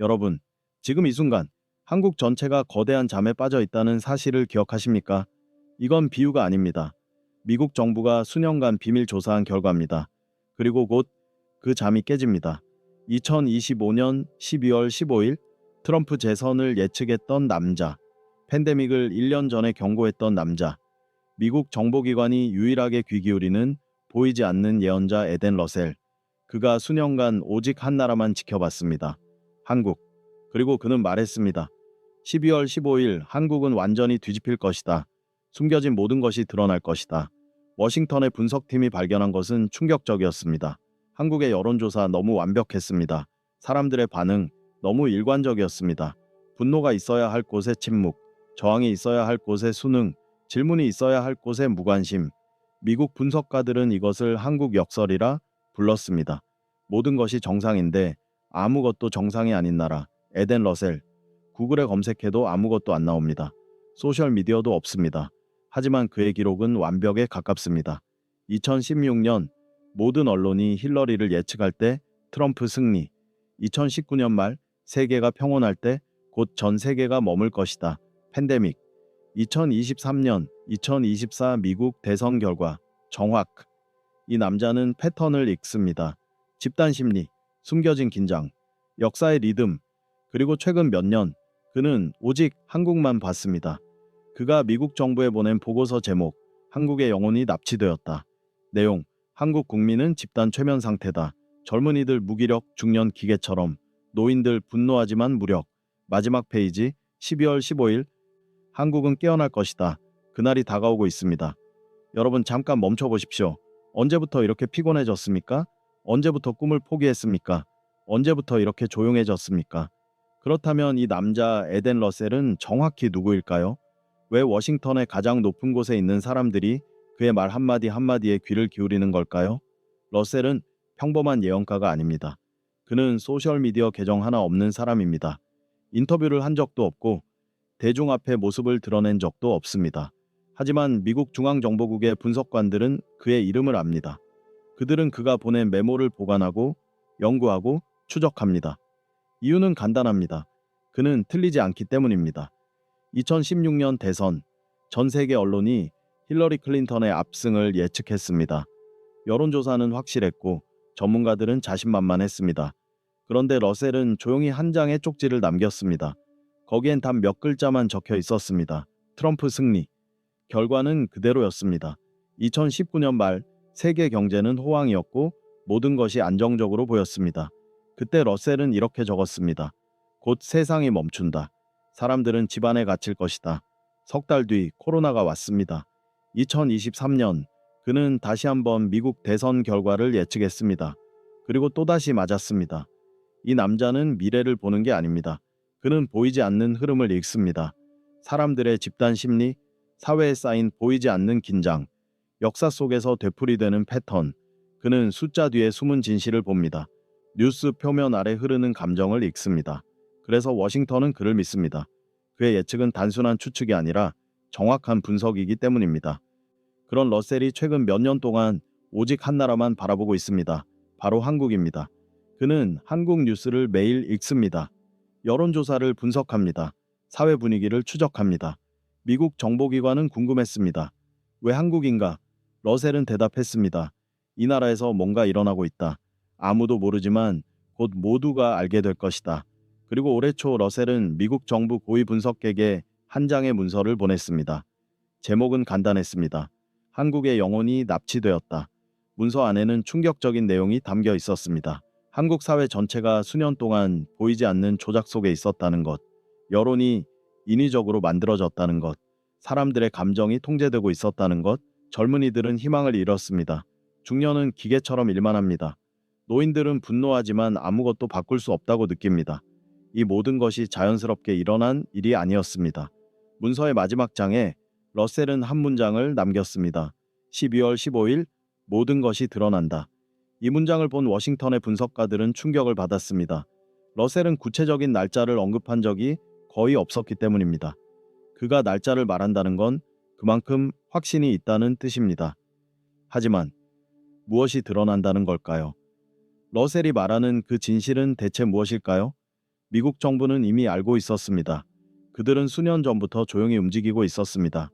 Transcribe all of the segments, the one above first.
여러분, 지금 이 순간 한국 전체가 거대한 잠에 빠져 있다는 사실을 기억하십니까? 이건 비유가 아닙니다. 미국 정부가 수년간 비밀 조사한 결과입니다. 그리고 곧 그 잠이 깨집니다. 2025년 12월 15일 트럼프 재선을 예측했던 남자, 팬데믹을 1년 전에 경고했던 남자, 미국 정보기관이 유일하게 귀 기울이는 보이지 않는 예언자 에덴 러셀. 그가 수년간 오직 한 나라만 지켜봤습니다. 한국. 그리고 그는 말했습니다. 12월 15일 한국은 완전히 뒤집힐 것이다. 숨겨진 모든 것이 드러날 것이다. 워싱턴의 분석팀이 발견한 것은 충격적이었습니다. 한국의 여론조사 너무 완벽했습니다. 사람들의 반응 너무 일관적이었습니다. 분노가 있어야 할 곳에 침묵, 저항이 있어야 할 곳에 수능, 질문이 있어야 할 곳에 무관심. 미국 분석가들은 이것을 한국 역설이라 불렀습니다. 모든 것이 정상인데 아무것도 정상이 아닌 나라. 에덴 러셀. 구글에 검색해도 아무것도 안 나옵니다. 소셜미디어도 없습니다. 하지만 그의 기록은 완벽에 가깝습니다. 2016년 모든 언론이 힐러리를 예측할 때 트럼프 승리. 2019년 말 세계가 평온할 때 곧 전 세계가 머물 것이다. 팬데믹. 2023년, 2024 미국 대선 결과 정확. 이 남자는 패턴을 읽습니다. 집단 심리, 숨겨진 긴장, 역사의 리듬, 그리고 최근 몇 년 그는 오직 한국만 봤습니다. 그가 미국 정부에 보낸 보고서 제목, 한국의 영혼이 납치되었다. 내용, 한국 국민은 집단 최면 상태다. 젊은이들 무기력, 중년 기계처럼, 노인들 분노하지만 무력. 마지막 페이지, 12월 15일, 한국은 깨어날 것이다. 그날이 다가오고 있습니다. 여러분 잠깐 멈춰보십시오. 언제부터 이렇게 피곤해졌습니까? 언제부터 꿈을 포기했습니까? 언제부터 이렇게 조용해졌습니까? 그렇다면 이 남자 에덴 러셀은 정확히 누구일까요? 왜 워싱턴의 가장 높은 곳에 있는 사람들이 그의 말 한마디 한마디에 귀를 기울이는 걸까요? 러셀은 평범한 예언가가 아닙니다. 그는 소셜미디어 계정 하나 없는 사람입니다. 인터뷰를 한 적도 없고 대중 앞에 모습을 드러낸 적도 없습니다. 하지만 미국 중앙정보국의 분석관들은 그의 이름을 압니다. 그들은 그가 보낸 메모를 보관하고 연구하고 추적합니다. 이유는 간단합니다. 그는 틀리지 않기 때문입니다. 2016년 대선, 전 세계 언론이 힐러리 클린턴의 압승을 예측했습니다. 여론조사는 확실했고 전문가들은 자신만만했습니다. 그런데 러셀은 조용히 한 장의 쪽지를 남겼습니다. 거기엔 단 몇 글자만 적혀 있었습니다. 트럼프 승리. 결과는 그대로였습니다. 2019년 말 세계 경제는 호황이었고 모든 것이 안정적으로 보였습니다. 그때 러셀은 이렇게 적었습니다. 곧 세상이 멈춘다. 사람들은 집안에 갇힐 것이다. 석 달 뒤 코로나가 왔습니다. 2023년 그는 다시 한번 미국 대선 결과를 예측했습니다. 그리고 또다시 맞았습니다. 이 남자는 미래를 보는 게 아닙니다. 그는 보이지 않는 흐름을 읽습니다. 사람들의 집단 심리, 사회에 쌓인 보이지 않는 긴장, 역사 속에서 되풀이되는 패턴. 그는 숫자 뒤에 숨은 진실을 봅니다. 뉴스 표면 아래 흐르는 감정을 읽습니다. 그래서 워싱턴은 그를 믿습니다. 그의 예측은 단순한 추측이 아니라 정확한 분석이기 때문입니다. 그런 러셀이 최근 몇 년 동안 오직 한 나라만 바라보고 있습니다. 바로 한국입니다. 그는 한국 뉴스를 매일 읽습니다. 여론조사를 분석합니다. 사회 분위기를 추적합니다. 미국 정보기관은 궁금했습니다. 왜 한국인가? 러셀은 대답했습니다. 이 나라에서 뭔가 일어나고 있다. 아무도 모르지만 곧 모두가 알게 될 것이다. 그리고 올해 초 러셀은 미국 정부 고위 분석객에 한 장의 문서를 보냈습니다. 제목은 간단했습니다. 한국의 영혼이 납치되었다. 문서 안에는 충격적인 내용이 담겨 있었습니다. 한국 사회 전체가 수년 동안 보이지 않는 조작 속에 있었다는 것, 여론이 인위적으로 만들어졌다는 것, 사람들의 감정이 통제되고 있었다는 것, 젊은이들은 희망을 잃었습니다. 중년은 기계처럼 일만 합니다. 노인들은 분노하지만 아무것도 바꿀 수 없다고 느낍니다. 이 모든 것이 자연스럽게 일어난 일이 아니었습니다. 문서의 마지막 장에 러셀은 한 문장을 남겼습니다. 12월 15일 모든 것이 드러난다. 이 문장을 본 워싱턴의 분석가들은 충격을 받았습니다. 러셀은 구체적인 날짜를 언급한 적이 거의 없었기 때문입니다. 그가 날짜를 말한다는 건 그만큼 확신이 있다는 뜻입니다. 하지만 무엇이 드러난다는 걸까요? 러셀이 말하는 그 진실은 대체 무엇일까요? 미국 정부는 이미 알고 있었습니다. 그들은 수년 전부터 조용히 움직이고 있었습니다.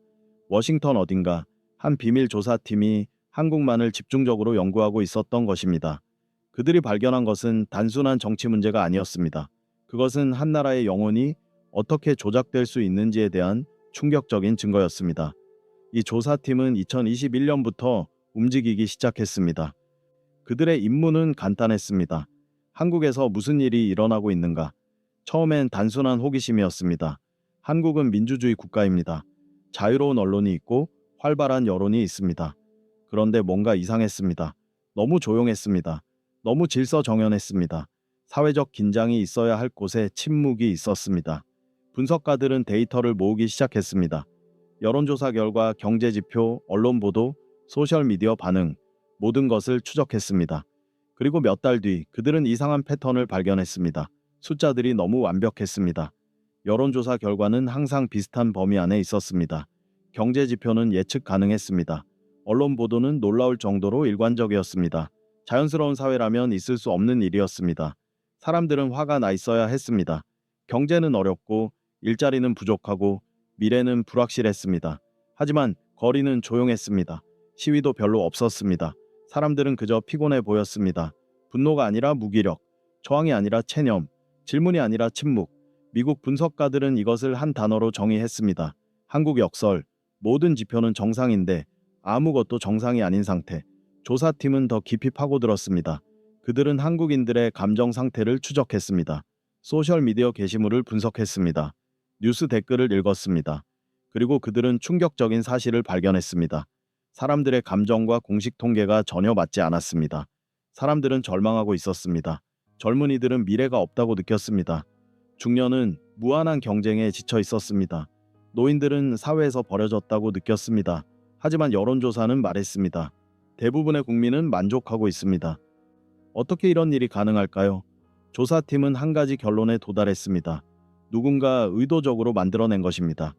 워싱턴 어딘가 한 비밀 조사팀이 한국만을 집중적으로 연구하고 있었던 것입니다. 그들이 발견한 것은 단순한 정치 문제가 아니었습니다. 그것은 한 나라의 영혼이 어떻게 조작될 수 있는지에 대한 충격적인 증거였습니다. 이 조사팀은 2021년부터 움직이기 시작했습니다. 그들의 임무는 간단했습니다. 한국에서 무슨 일이 일어나고 있는가? 처음엔 단순한 호기심이었습니다. 한국은 민주주의 국가입니다. 자유로운 언론이 있고 활발한 여론이 있습니다. 그런데 뭔가 이상했습니다. 너무 조용했습니다. 너무 질서정연했습니다. 사회적 긴장이 있어야 할 곳에 침묵이 있었습니다. 분석가들은 데이터를 모으기 시작했습니다. 여론조사 결과, 경제지표, 언론 보도, 소셜미디어 반응, 모든 것을 추적했습니다. 그리고 몇 달 뒤 그들은 이상한 패턴을 발견했습니다. 숫자들이 너무 완벽했습니다. 여론조사 결과는 항상 비슷한 범위 안에 있었습니다. 경제지표는 예측 가능했습니다. 언론 보도는 놀라울 정도로 일관적이었습니다. 자연스러운 사회라면 있을 수 없는 일이었습니다. 사람들은 화가 나 있어야 했습니다. 경제는 어렵고 일자리는 부족하고 미래는 불확실했습니다. 하지만 거리는 조용했습니다. 시위도 별로 없었습니다. 사람들은 그저 피곤해 보였습니다. 분노가 아니라 무기력, 저항이 아니라 체념, 질문이 아니라 침묵. 미국 분석가들은 이것을 한 단어로 정의했습니다. 한국 역설. 모든 지표는 정상인데 아무것도 정상이 아닌 상태. 조사팀은 더 깊이 파고들었습니다. 그들은 한국인들의 감정 상태를 추적했습니다. 소셜미디어 게시물을 분석했습니다. 뉴스 댓글을 읽었습니다. 그리고 그들은 충격적인 사실을 발견했습니다. 사람들의 감정과 공식 통계가 전혀 맞지 않았습니다. 사람들은 절망하고 있었습니다. 젊은이들은 미래가 없다고 느꼈습니다. 중년은 무한한 경쟁에 지쳐 있었습니다. 노인들은 사회에서 버려졌다고 느꼈습니다. 하지만 여론조사는 말했습니다. 대부분의 국민은 만족하고 있습니다. 어떻게 이런 일이 가능할까요? 조사팀은 한 가지 결론에 도달했습니다. 누군가 의도적으로 만들어낸 것입니다.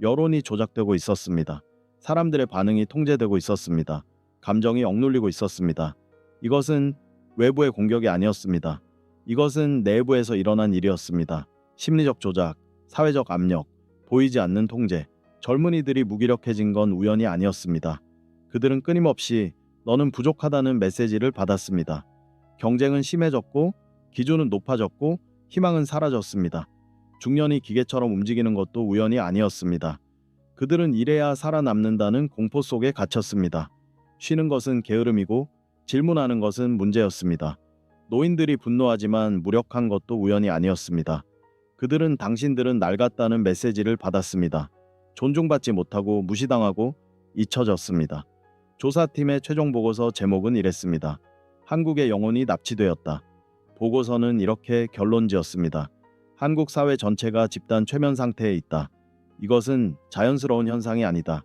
여론이 조작되고 있었습니다. 사람들의 반응이 통제되고 있었습니다. 감정이 억눌리고 있었습니다. 이것은 외부의 공격이 아니었습니다. 이것은 내부에서 일어난 일이었습니다. 심리적 조작, 사회적 압력, 보이지 않는 통제. 젊은이들이 무기력해진 건 우연이 아니었습니다. 그들은 끊임없이 너는 부족하다는 메시지를 받았습니다. 경쟁은 심해졌고 기준은 높아졌고 희망은 사라졌습니다. 중년이 기계처럼 움직이는 것도 우연이 아니었습니다. 그들은 이래야 살아남는다는 공포 속에 갇혔습니다. 쉬는 것은 게으름이고 질문하는 것은 문제였습니다. 노인들이 분노하지만 무력한 것도 우연이 아니었습니다. 그들은 당신들은 낡았다는 메시지를 받았습니다. 존중받지 못하고 무시당하고 잊혀졌습니다. 조사팀의 최종 보고서 제목은 이랬습니다. 한국의 영혼이 납치되었다. 보고서는 이렇게 결론지었습니다. 한국 사회 전체가 집단 최면 상태에 있다. 이것은 자연스러운 현상이 아니다.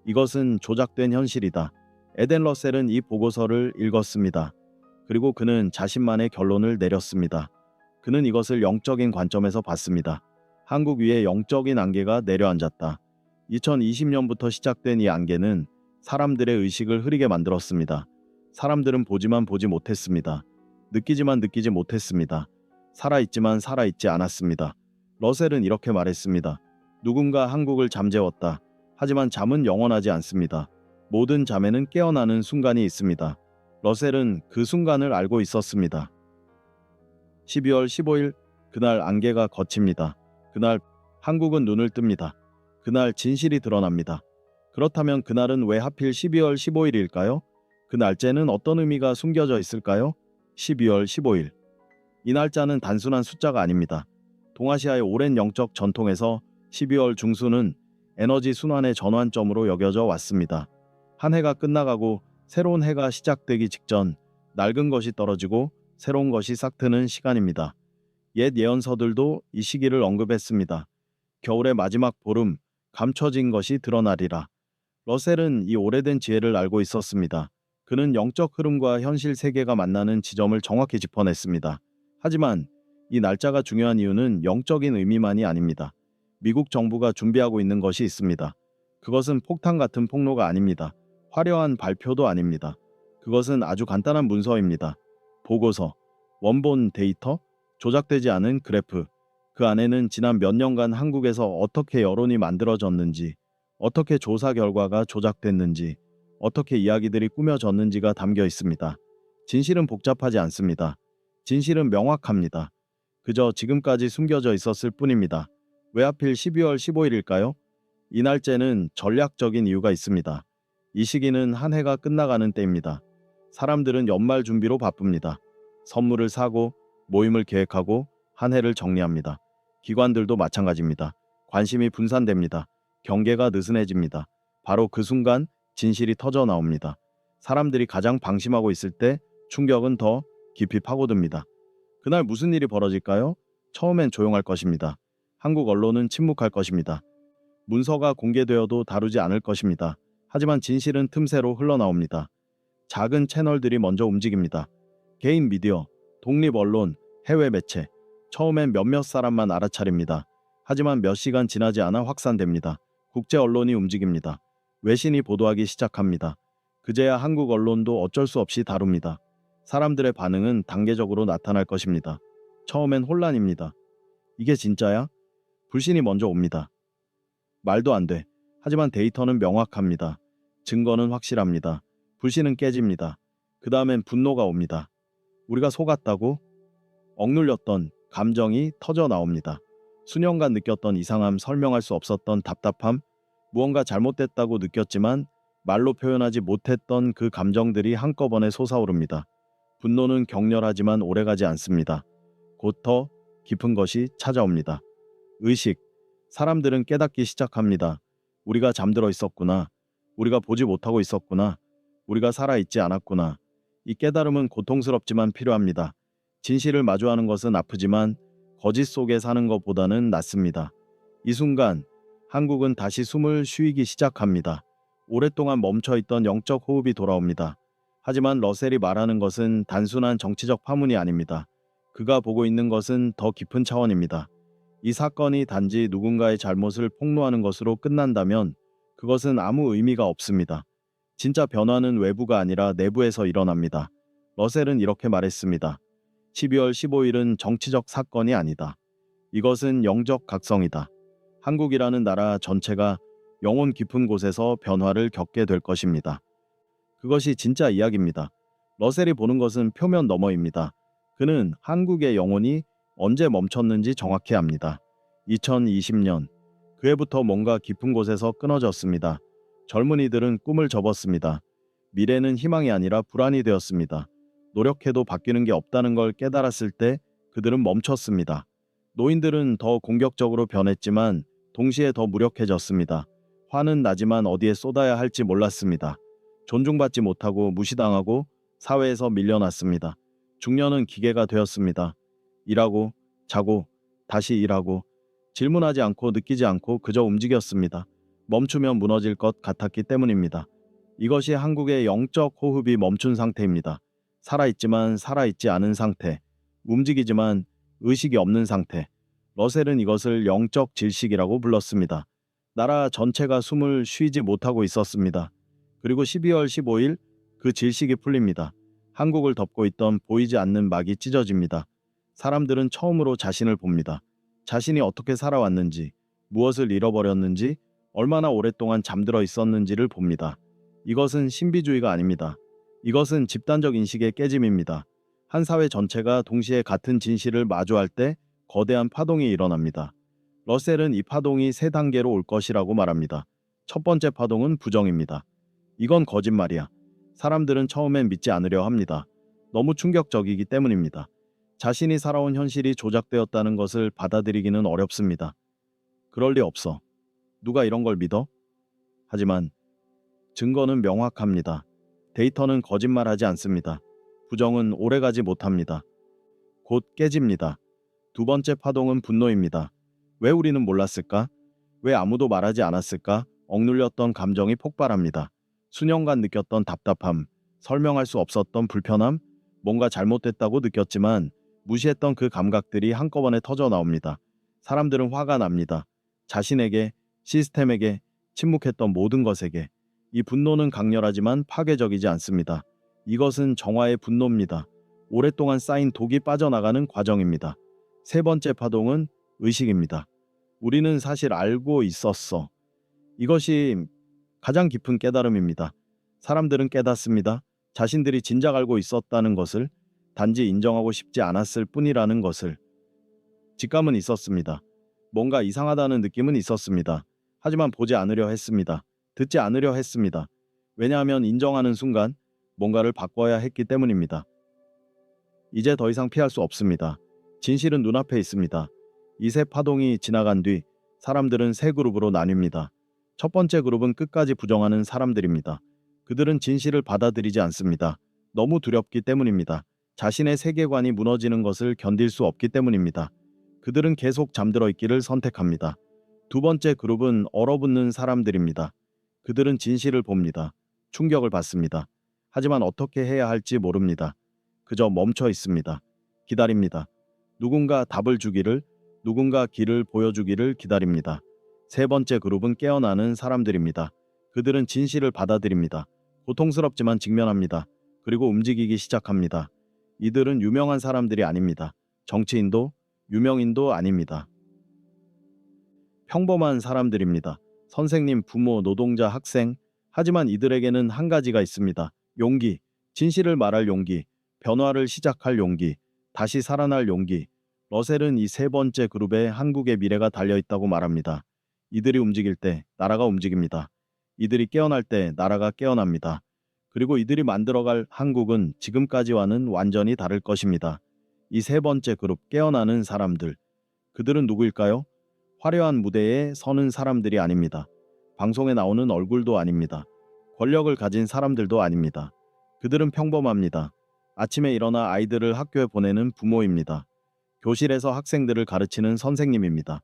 이것은 조작된 현실이다. 에덴 러셀은 이 보고서를 읽었습니다. 그리고 그는 자신만의 결론을 내렸습니다. 그는 이것을 영적인 관점에서 봤습니다. 한국 위에 영적인 안개가 내려앉았다. 2020년부터 시작된 이 안개는 사람들의 의식을 흐리게 만들었습니다. 사람들은 보지만 보지 못했습니다. 느끼지만 느끼지 못했습니다. 살아있지만 살아있지 않았습니다. 러셀은 이렇게 말했습니다. 누군가 한국을 잠재웠다. 하지만 잠은 영원하지 않습니다. 모든 잠에는 깨어나는 순간이 있습니다. 러셀은 그 순간을 알고 있었습니다. 12월 15일 그날 안개가 걷힙니다. 그날 한국은 눈을 뜹니다. 그날 진실이 드러납니다. 그렇다면 그날은 왜 하필 12월 15일일까요? 그 날짜에는 어떤 의미가 숨겨져 있을까요? 12월 15일. 이 날짜는 단순한 숫자가 아닙니다. 동아시아의 오랜 영적 전통에서 12월 중순은 에너지 순환의 전환점으로 여겨져 왔습니다. 한 해가 끝나가고 새로운 해가 시작되기 직전 낡은 것이 떨어지고 새로운 것이 싹트는 시간입니다. 옛 예언서들도 이 시기를 언급했습니다. 겨울의 마지막 보름, 감춰진 것이 드러나리라. 러셀은 이 오래된 지혜를 알고 있었습니다. 그는 영적 흐름과 현실 세계가 만나는 지점을 정확히 짚어냈습니다. 하지만 이 날짜가 중요한 이유는 영적인 의미만이 아닙니다. 미국 정부가 준비하고 있는 것이 있습니다. 그것은 폭탄 같은 폭로가 아닙니다. 화려한 발표도 아닙니다. 그것은 아주 간단한 문서입니다. 보고서, 원본 데이터, 조작되지 않은 그래프, 그 안에는 지난 몇 년간 한국에서 어떻게 여론이 만들어졌는지, 어떻게 조사 결과가 조작됐는지, 어떻게 이야기들이 꾸며졌는지가 담겨 있습니다. 진실은 복잡하지 않습니다. 진실은 명확합니다. 그저 지금까지 숨겨져 있었을 뿐입니다. 왜 하필 12월 15일일까요? 이 날짜는 전략적인 이유가 있습니다. 이 시기는 한 해가 끝나가는 때입니다. 사람들은 연말 준비로 바쁩니다. 선물을 사고 모임을 계획하고 한 해를 정리합니다. 기관들도 마찬가지입니다. 관심이 분산됩니다. 경계가 느슨해집니다. 바로 그 순간 진실이 터져 나옵니다. 사람들이 가장 방심하고 있을 때 충격은 더 깊이 파고듭니다. 그날 무슨 일이 벌어질까요? 처음엔 조용할 것입니다. 한국 언론은 침묵할 것입니다. 문서가 공개되어도 다루지 않을 것입니다. 하지만 진실은 틈새로 흘러나옵니다. 작은 채널들이 먼저 움직입니다. 개인 미디어, 독립 언론, 해외 매체. 처음엔 몇몇 사람만 알아차립니다. 하지만 몇 시간 지나지 않아 확산됩니다. 국제 언론이 움직입니다. 외신이 보도하기 시작합니다. 그제야 한국 언론도 어쩔 수 없이 다룹니다. 사람들의 반응은 단계적으로 나타날 것입니다. 처음엔 혼란입니다. 이게 진짜야? 불신이 먼저 옵니다. 말도 안 돼. 하지만 데이터는 명확합니다. 증거는 확실합니다. 불신은 깨집니다. 그 다음엔 분노가 옵니다. 우리가 속았다고? 억눌렸던 감정이 터져 나옵니다. 수년간 느꼈던 이상함, 설명할 수 없었던 답답함, 무언가 잘못됐다고 느꼈지만 말로 표현하지 못했던 그 감정들이 한꺼번에 솟아오릅니다. 분노는 격렬하지만 오래가지 않습니다. 곧 더 깊은 것이 찾아옵니다. 의식. 사람들은 깨닫기 시작합니다. 우리가 잠들어 있었구나. 우리가 보지 못하고 있었구나. 우리가 살아있지 않았구나. 이 깨달음은 고통스럽지만 필요합니다. 진실을 마주하는 것은 아프지만 거짓 속에 사는 것보다는 낫습니다. 이 순간 한국은 다시 숨을 쉬기 시작합니다. 오랫동안 멈춰있던 영적 호흡이 돌아옵니다. 하지만 러셀이 말하는 것은 단순한 정치적 파문이 아닙니다. 그가 보고 있는 것은 더 깊은 차원입니다. 이 사건이 단지 누군가의 잘못을 폭로하는 것으로 끝난다면 그것은 아무 의미가 없습니다. 진짜 변화는 외부가 아니라 내부에서 일어납니다. 러셀은 이렇게 말했습니다. 12월 15일은 정치적 사건이 아니다. 이것은 영적 각성이다. 한국이라는 나라 전체가 영혼 깊은 곳에서 변화를 겪게 될 것입니다. 그것이 진짜 이야기입니다. 러셀이 보는 것은 표면 너머입니다. 그는 한국의 영혼이 언제 멈췄는지 정확히 압니다. 2020년, 그 해부터 뭔가 깊은 곳에서 끊어졌습니다. 젊은이들은 꿈을 접었습니다. 미래는 희망이 아니라 불안이 되었습니다. 노력해도 바뀌는 게 없다는 걸 깨달았을 때 그들은 멈췄습니다. 노인들은 더 공격적으로 변했지만 동시에 더 무력해졌습니다. 화는 나지만 어디에 쏟아야 할지 몰랐습니다. 존중받지 못하고 무시당하고 사회에서 밀려났습니다. 중년은 기계가 되었습니다. 일하고 자고 다시 일하고 질문하지 않고 느끼지 않고 그저 움직였습니다. 멈추면 무너질 것 같았기 때문입니다. 이것이 한국의 영적 호흡이 멈춘 상태입니다. 살아있지만 살아있지 않은 상태, 움직이지만 의식이 없는 상태. 러셀은 이것을 영적 질식이라고 불렀습니다. 나라 전체가 숨을 쉬지 못하고 있었습니다. 그리고 12월 15일 그 질식이 풀립니다. 한국을 덮고 있던 보이지 않는 막이 찢어집니다. 사람들은 처음으로 자신을 봅니다. 자신이 어떻게 살아왔는지, 무엇을 잃어버렸는지, 얼마나 오랫동안 잠들어 있었는지를 봅니다. 이것은 신비주의가 아닙니다. 이것은 집단적 인식의 깨짐입니다. 한 사회 전체가 동시에 같은 진실을 마주할 때 거대한 파동이 일어납니다. 러셀은 이 파동이 세 단계로 올 것이라고 말합니다. 첫 번째 파동은 부정입니다. 이건 거짓말이야. 사람들은 처음엔 믿지 않으려 합니다. 너무 충격적이기 때문입니다. 자신이 살아온 현실이 조작되었다는 것을 받아들이기는 어렵습니다. 그럴 리 없어. 누가 이런 걸 믿어? 하지만 증거는 명확합니다. 데이터는 거짓말하지 않습니다. 부정은 오래가지 못합니다. 곧 깨집니다. 두 번째 파동은 분노입니다. 왜 우리는 몰랐을까? 왜 아무도 말하지 않았을까? 억눌렸던 감정이 폭발합니다. 수년간 느꼈던 답답함, 설명할 수 없었던 불편함, 뭔가 잘못됐다고 느꼈지만 무시했던 그 감각들이 한꺼번에 터져 나옵니다. 사람들은 화가 납니다. 자신에게, 시스템에게, 침묵했던 모든 것에게. 이 분노는 강렬하지만 파괴적이지 않습니다. 이것은 정화의 분노입니다. 오랫동안 쌓인 독이 빠져나가는 과정입니다. 세 번째 파동은 의식입니다. 우리는 사실 알고 있었어. 이것이 가장 깊은 깨달음입니다. 사람들은 깨닫습니다. 자신들이 진작 알고 있었다는 것을, 단지 인정하고 싶지 않았을 뿐이라는 것을. 직감은 있었습니다. 뭔가 이상하다는 느낌은 있었습니다. 하지만 보지 않으려 했습니다. 듣지 않으려 했습니다. 왜냐하면 인정하는 순간 뭔가를 바꿔야 했기 때문입니다. 이제 더 이상 피할 수 없습니다. 진실은 눈앞에 있습니다. 이 세 파동이 지나간 뒤 사람들은 세 그룹으로 나뉩니다. 첫 번째 그룹은 끝까지 부정하는 사람들입니다. 그들은 진실을 받아들이지 않습니다. 너무 두렵기 때문입니다. 자신의 세계관이 무너지는 것을 견딜 수 없기 때문입니다. 그들은 계속 잠들어 있기를 선택합니다. 두 번째 그룹은 얼어붙는 사람들입니다. 그들은 진실을 봅니다. 충격을 받습니다. 하지만 어떻게 해야 할지 모릅니다. 그저 멈춰 있습니다. 기다립니다. 누군가 답을 주기를, 누군가 길을 보여주기를 기다립니다. 세 번째 그룹은 깨어나는 사람들입니다. 그들은 진실을 받아들입니다. 고통스럽지만 직면합니다. 그리고 움직이기 시작합니다. 이들은 유명한 사람들이 아닙니다. 정치인도, 유명인도 아닙니다. 평범한 사람들입니다. 선생님, 부모, 노동자, 학생. 하지만 이들에게는 한 가지가 있습니다. 용기, 진실을 말할 용기, 변화를 시작할 용기, 다시 살아날 용기. 러셀은 이 세 번째 그룹에 한국의 미래가 달려있다고 말합니다. 이들이 움직일 때 나라가 움직입니다. 이들이 깨어날 때 나라가 깨어납니다. 그리고 이들이 만들어갈 한국은 지금까지와는 완전히 다를 것입니다. 이 세 번째 그룹, 깨어나는 사람들. 그들은 누구일까요? 화려한 무대에 서는 사람들이 아닙니다. 방송에 나오는 얼굴도 아닙니다. 권력을 가진 사람들도 아닙니다. 그들은 평범합니다. 아침에 일어나 아이들을 학교에 보내는 부모입니다. 교실에서 학생들을 가르치는 선생님입니다.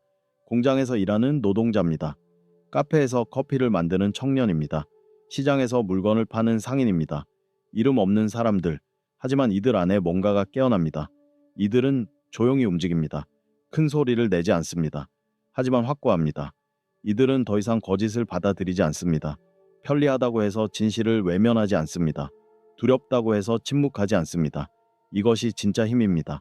공장에서 일하는 노동자입니다. 카페에서 커피를 만드는 청년입니다. 시장에서 물건을 파는 상인입니다. 이름 없는 사람들. 하지만 이들 안에 뭔가가 깨어납니다. 이들은 조용히 움직입니다. 큰 소리를 내지 않습니다. 하지만 확고합니다. 이들은 더 이상 거짓을 받아들이지 않습니다. 편리하다고 해서 진실을 외면하지 않습니다. 두렵다고 해서 침묵하지 않습니다. 이것이 진짜 힘입니다.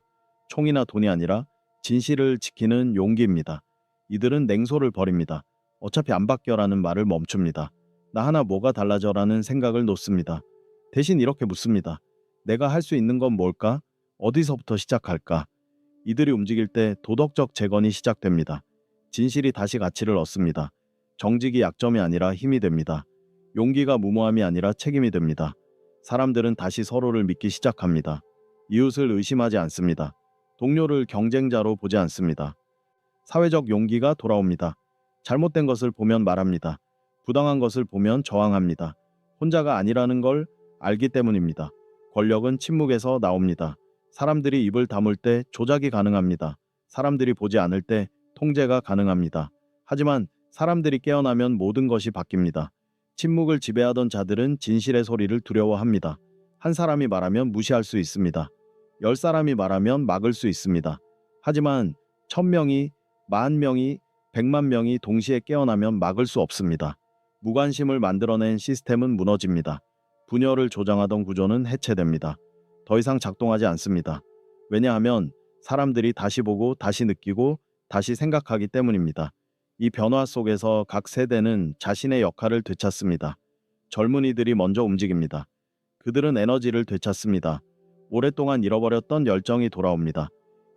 총이나 돈이 아니라 진실을 지키는 용기입니다. 이들은 냉소를 버립니다. 어차피 안 바뀌어라는 말을 멈춥니다. 나 하나 뭐가 달라져라는 생각을 놓습니다. 대신 이렇게 묻습니다. 내가 할 수 있는 건 뭘까? 어디서부터 시작할까? 이들이 움직일 때 도덕적 재건이 시작됩니다. 진실이 다시 가치를 얻습니다. 정직이 약점이 아니라 힘이 됩니다. 용기가 무모함이 아니라 책임이 됩니다. 사람들은 다시 서로를 믿기 시작합니다. 이웃을 의심하지 않습니다. 동료를 경쟁자로 보지 않습니다. 사회적 용기가 돌아옵니다. 잘못된 것을 보면 말합니다. 부당한 것을 보면 저항합니다. 혼자가 아니라는 걸 알기 때문입니다. 권력은 침묵에서 나옵니다. 사람들이 입을 다물 때 조작이 가능합니다. 사람들이 보지 않을 때 통제가 가능합니다. 하지만 사람들이 깨어나면 모든 것이 바뀝니다. 침묵을 지배하던 자들은 진실의 소리를 두려워합니다. 한 사람이 말하면 무시할 수 있습니다. 10사람이 말하면 막을 수 있습니다. 하지만 1000명이, 10,000명이, 100만 명이 동시에 깨어나면 막을 수 없습니다. 무관심을 만들어낸 시스템은 무너집니다. 분열을 조장하던 구조는 해체됩니다. 더 이상 작동하지 않습니다. 왜냐하면 사람들이 다시 보고 다시 느끼고 다시 생각하기 때문입니다. 이 변화 속에서 각 세대는 자신의 역할을 되찾습니다. 젊은이들이 먼저 움직입니다. 그들은 에너지를 되찾습니다. 오랫동안 잃어버렸던 열정이 돌아옵니다.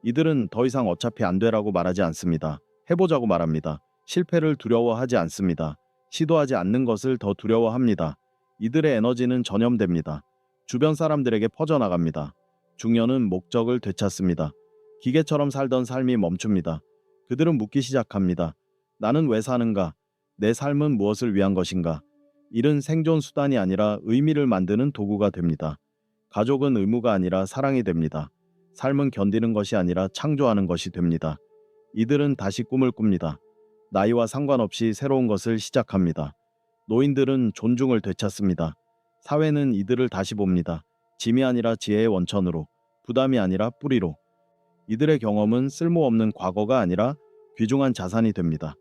이들은 더 이상 어차피 안 되라고 말하지 않습니다. 해보자고 말합니다. 실패를 두려워하지 않습니다. 시도하지 않는 것을 더 두려워합니다. 이들의 에너지는 전염됩니다. 주변 사람들에게 퍼져나갑니다. 중년은 목적을 되찾습니다. 기계처럼 살던 삶이 멈춥니다. 그들은 묻기 시작합니다. 나는 왜 사는가? 내 삶은 무엇을 위한 것인가? 일은 생존 수단이 아니라 의미를 만드는 도구가 됩니다. 가족은 의무가 아니라 사랑이 됩니다. 삶은 견디는 것이 아니라 창조하는 것이 됩니다. 이들은 다시 꿈을 꿉니다. 나이와 상관없이 새로운 것을 시작합니다. 노인들은 존중을 되찾습니다. 사회는 이들을 다시 봅니다. 짐이 아니라 지혜의 원천으로, 부담이 아니라 뿌리로. 이들의 경험은 쓸모없는 과거가 아니라 귀중한 자산이 됩니다.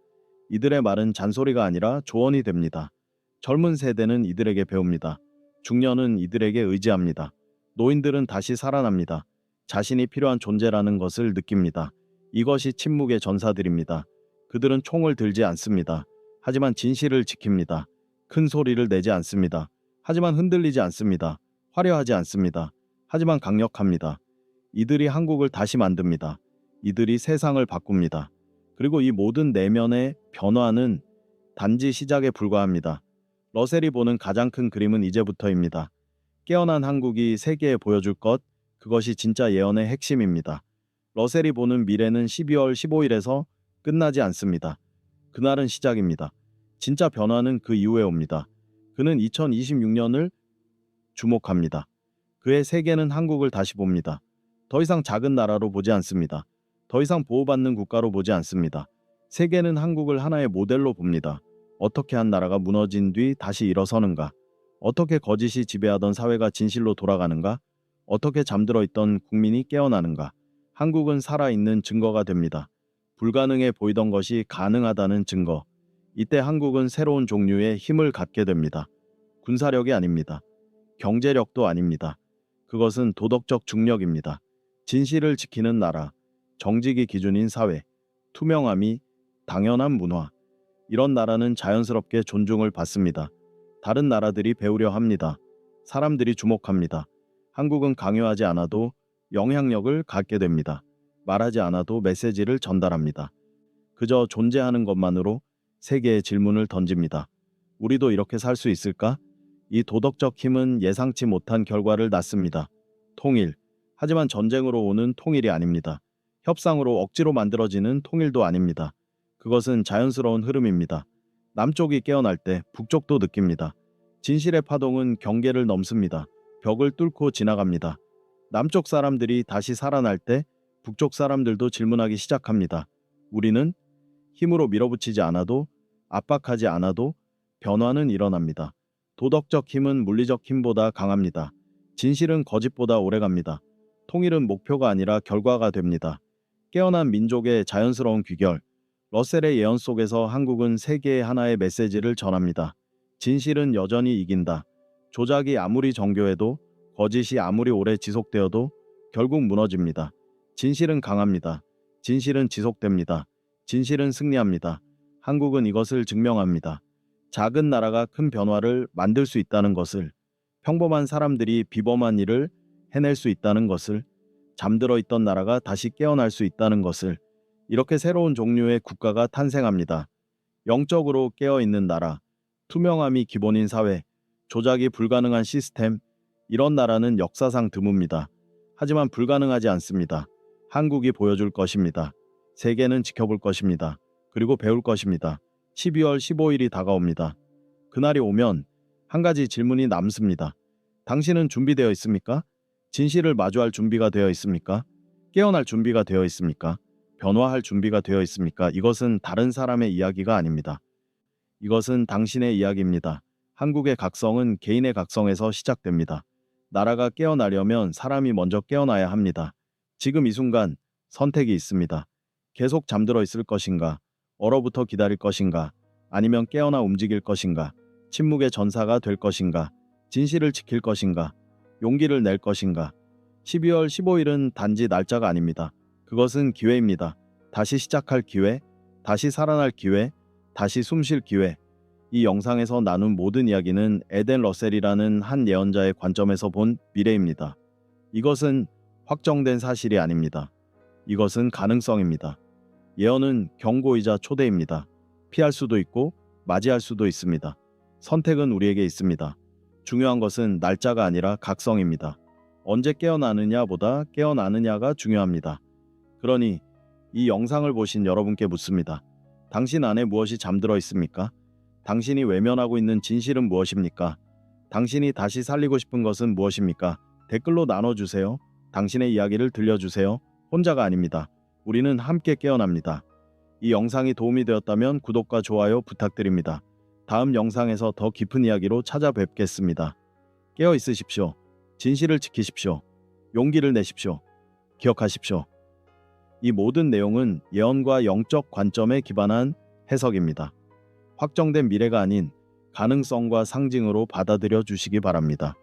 이들의 말은 잔소리가 아니라 조언이 됩니다. 젊은 세대는 이들에게 배웁니다. 중년은 이들에게 의지합니다. 노인들은 다시 살아납니다. 자신이 필요한 존재라는 것을 느낍니다. 이것이 침묵의 전사들입니다. 그들은 총을 들지 않습니다. 하지만 진실을 지킵니다. 큰 소리를 내지 않습니다. 하지만 흔들리지 않습니다. 화려하지 않습니다. 하지만 강력합니다. 이들이 한국을 다시 만듭니다. 이들이 세상을 바꿉니다. 그리고 이 모든 내면의 변화는 단지 시작에 불과합니다. 러셀이 보는 가장 큰 그림은 이제부터입니다. 깨어난 한국이 세계에 보여줄 것, 그것이 진짜 예언의 핵심입니다. 러셀이 보는 미래는 12월 15일에서 끝나지 않습니다. 그날은 시작입니다. 진짜 변화는 그 이후에 옵니다. 그는 2026년을 주목합니다. 그의 세계는 한국을 다시 봅니다. 더 이상 작은 나라로 보지 않습니다. 더 이상 보호받는 국가로 보지 않습니다. 세계는 한국을 하나의 모델로 봅니다. 어떻게 한 나라가 무너진 뒤 다시 일어서는가? 어떻게 거짓이 지배하던 사회가 진실로 돌아가는가? 어떻게 잠들어 있던 국민이 깨어나는가? 한국은 살아있는 증거가 됩니다. 불가능해 보이던 것이 가능하다는 증거. 이때 한국은 새로운 종류의 힘을 갖게 됩니다. 군사력이 아닙니다. 경제력도 아닙니다. 그것은 도덕적 중력입니다. 진실을 지키는 나라, 정직이 기준인 사회, 투명함이 당연한 문화. 이런 나라는 자연스럽게 존중을 받습니다. 다른 나라들이 배우려 합니다. 사람들이 주목합니다. 한국은 강요하지 않아도 영향력을 갖게 됩니다. 말하지 않아도 메시지를 전달합니다. 그저 존재하는 것만으로 세계에 질문을 던집니다. 우리도 이렇게 살 수 있을까? 이 도덕적 힘은 예상치 못한 결과를 낳습니다. 통일. 하지만 전쟁으로 오는 통일이 아닙니다. 협상으로 억지로 만들어지는 통일도 아닙니다. 그것은 자연스러운 흐름입니다. 남쪽이 깨어날 때 북쪽도 느낍니다. 진실의 파동은 경계를 넘습니다. 벽을 뚫고 지나갑니다. 남쪽 사람들이 다시 살아날 때 북쪽 사람들도 질문하기 시작합니다. 우리는 힘으로 밀어붙이지 않아도, 압박하지 않아도 변화는 일어납니다. 도덕적 힘은 물리적 힘보다 강합니다. 진실은 거짓보다 오래갑니다. 통일은 목표가 아니라 결과가 됩니다. 깨어난 민족의 자연스러운 귀결. 러셀의 예언 속에서 한국은 세계에 하나의 메시지를 전합니다. 진실은 여전히 이긴다. 조작이 아무리 정교해도, 거짓이 아무리 오래 지속되어도 결국 무너집니다. 진실은 강합니다. 진실은 지속됩니다. 진실은 승리합니다. 한국은 이것을 증명합니다. 작은 나라가 큰 변화를 만들 수 있다는 것을, 평범한 사람들이 비범한 일을 해낼 수 있다는 것을, 잠들어 있던 나라가 다시 깨어날 수 있다는 것을, 이렇게 새로운 종류의 국가가 탄생합니다. 영적으로 깨어있는 나라, 투명함이 기본인 사회, 조작이 불가능한 시스템, 이런 나라는 역사상 드뭅니다. 하지만 불가능하지 않습니다. 한국이 보여줄 것입니다. 세계는 지켜볼 것입니다. 그리고 배울 것입니다. 12월 15일이 다가옵니다. 그날이 오면 한 가지 질문이 남습니다. 당신은 준비되어 있습니까? 진실을 마주할 준비가 되어 있습니까? 깨어날 준비가 되어 있습니까? 변화할 준비가 되어 있습니까? 이것은 다른 사람의 이야기가 아닙니다. 이것은 당신의 이야기입니다. 한국의 각성은 개인의 각성에서 시작됩니다. 나라가 깨어나려면 사람이 먼저 깨어나야 합니다. 지금 이 순간 선택이 있습니다. 계속 잠들어 있을 것인가? 얼어붙어 기다릴 것인가? 아니면 깨어나 움직일 것인가? 침묵의 전사가 될 것인가? 진실을 지킬 것인가? 용기를 낼 것인가? 12월 15일은 단지 날짜가 아닙니다. 그것은 기회입니다. 다시 시작할 기회, 다시 살아날 기회, 다시 숨쉴 기회. 이 영상에서 나눈 모든 이야기는 에덴 러셀이라는 한 예언자의 관점에서 본 미래입니다. 이것은 확정된 사실이 아닙니다. 이것은 가능성입니다. 예언은 경고이자 초대입니다. 피할 수도 있고 맞이할 수도 있습니다. 선택은 우리에게 있습니다. 중요한 것은 날짜가 아니라 각성입니다. 언제 깨어나느냐보다 깨어나느냐가 중요합니다. 그러니 이 영상을 보신 여러분께 묻습니다. 당신 안에 무엇이 잠들어 있습니까? 당신이 외면하고 있는 진실은 무엇입니까? 당신이 다시 살리고 싶은 것은 무엇입니까? 댓글로 나눠주세요. 당신의 이야기를 들려주세요. 혼자가 아닙니다. 우리는 함께 깨어납니다. 이 영상이 도움이 되었다면 구독과 좋아요 부탁드립니다. 다음 영상에서 더 깊은 이야기로 찾아뵙겠습니다. 깨어 있으십시오. 진실을 지키십시오. 용기를 내십시오. 기억하십시오. 이 모든 내용은 예언과 영적 관점에 기반한 해석입니다. 확정된 미래가 아닌 가능성과 상징으로 받아들여 주시기 바랍니다.